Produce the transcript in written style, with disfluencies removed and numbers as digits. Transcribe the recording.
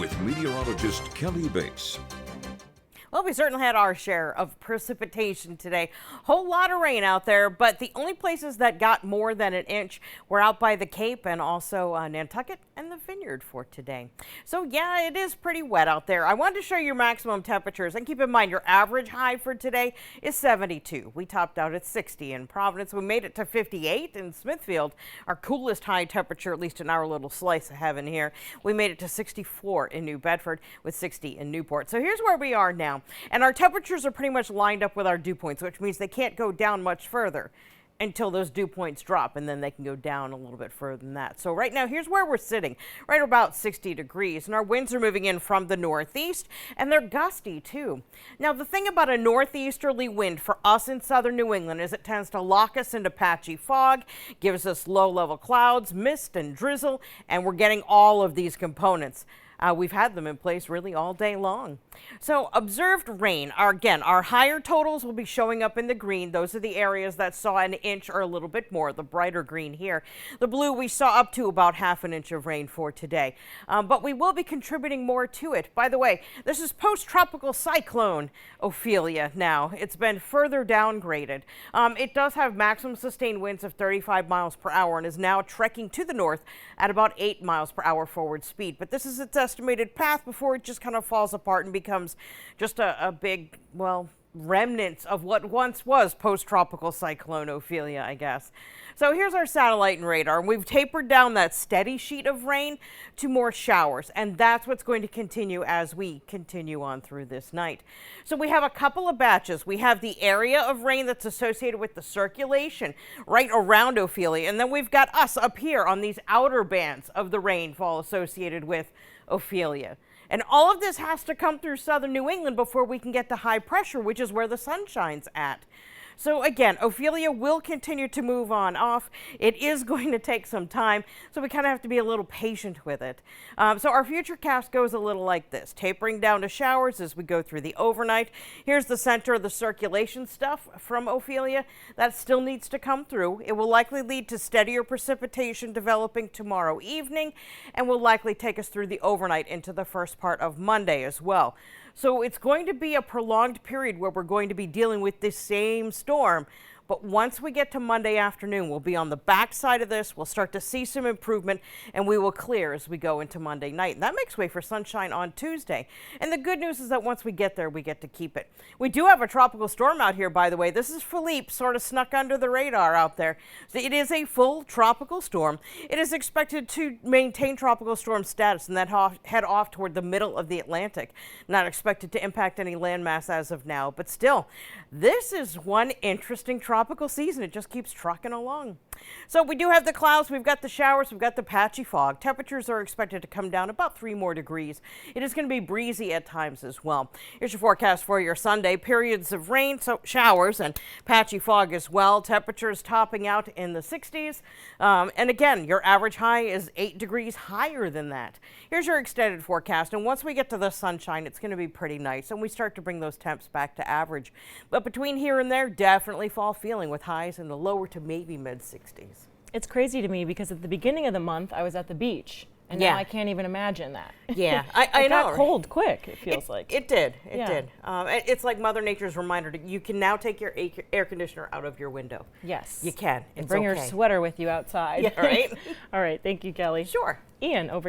with meteorologist Kelly Bates. Well, we certainly had our share of precipitation today. Whole lot of rain out there, but the only places that got more than an inch were out by the Cape and also Nantucket and the Vineyard for today. So yeah, it is pretty wet out there. I wanted to show you your maximum temperatures, and keep in mind your average high for today is 72. We topped out at 60 in Providence. We made it to 58 in Smithfield, our coolest high temperature, at least in our little slice of heaven here. We made it to 64 in New Bedford with 60 in Newport. So here's where we are now. And our temperatures are pretty much lined up with our dew points, which means they can't go down much further until those dew points drop, and then they can go down a little bit further than that. So right now, here's where we're sitting, right about 60 degrees, and our winds are moving in from the northeast, and they're gusty too. Now, the thing about a northeasterly wind for us in southern New England is it tends to lock us into patchy fog, gives us low-level clouds, mist, and drizzle, and we're getting all of these components. We've had them in place really all day long. So observed rain, our higher totals will be showing up in the green. Those are the areas that saw an inch or a little bit more, the brighter green here. The blue, we saw up to about half an inch of rain for today. But we will be contributing more to it. By the way, this is post-tropical cyclone Ophelia now. It's been further downgraded. It does have maximum sustained winds of 35 miles per hour and is now trekking to the north at about 8 miles per hour forward speed. But this is its estimated path before it just kind of falls apart and becomes just a big, well, remnants of what once was post-tropical cyclone Ophelia, I guess. So here's our satellite and radar, and we've tapered down that steady sheet of rain to more showers, and that's what's going to continue as we continue on through this night. So we have a couple of batches. We have the area of rain that's associated with the circulation right around Ophelia, and then we've got us up here on these outer bands of the rainfall associated with Ophelia. And all of this has to come through southern New England before we can get to high pressure, which is where the sunshine's at. So again, Ophelia will continue to move on off. It is going to take some time, so we kind of have to be a little patient with it. So our future cast goes a little like this, tapering down to showers as we go through the overnight. Here's the center of the circulation stuff from Ophelia. That still needs to come through. It will likely lead to steadier precipitation developing tomorrow evening, and will likely take us through the overnight into the first part of Monday as well. So it's going to be a prolonged period where we're going to be dealing with this same storm. But once we get to Monday afternoon, we'll be on the backside of this. We'll start to see some improvement, and we will clear as we go into Monday night. And that makes way for sunshine on Tuesday. And the good news is that once we get there, we get to keep it. We do have a tropical storm out here, by the way. This is Philippe, sort of snuck under the radar out there. So it is a full tropical storm. It is expected to maintain tropical storm status and then head off toward the middle of the Atlantic. Not expected to impact any landmass as of now, but still, this is one interesting tropical season. It just keeps trucking along. So we do have the clouds, we've got the showers, we've got the patchy fog. Temperatures are expected to come down about 3 more degrees. It is going to be breezy at times as well. Here's your forecast for your Sunday. Periods of rain, so showers and patchy fog as well. Temperatures topping out in the 60s. And again, your average high is 8 degrees higher than that. Here's your extended forecast. And once we get to the sunshine, it's going to be pretty nice. And we start to bring those temps back to average. But between here and there, definitely fall feeling with highs in the lower to maybe mid 60s. It's crazy to me because at the beginning of the month I was at the beach, and now I can't even imagine that. Yeah, I it know. got cold quick, it feels like. It did. It did. It's like Mother Nature's reminder. You can now take your air conditioner out of your window. Yes. You can. It's Bring okay. your sweater with you outside. Yeah, right? All right. Thank you, Kelly. Sure. Ian, over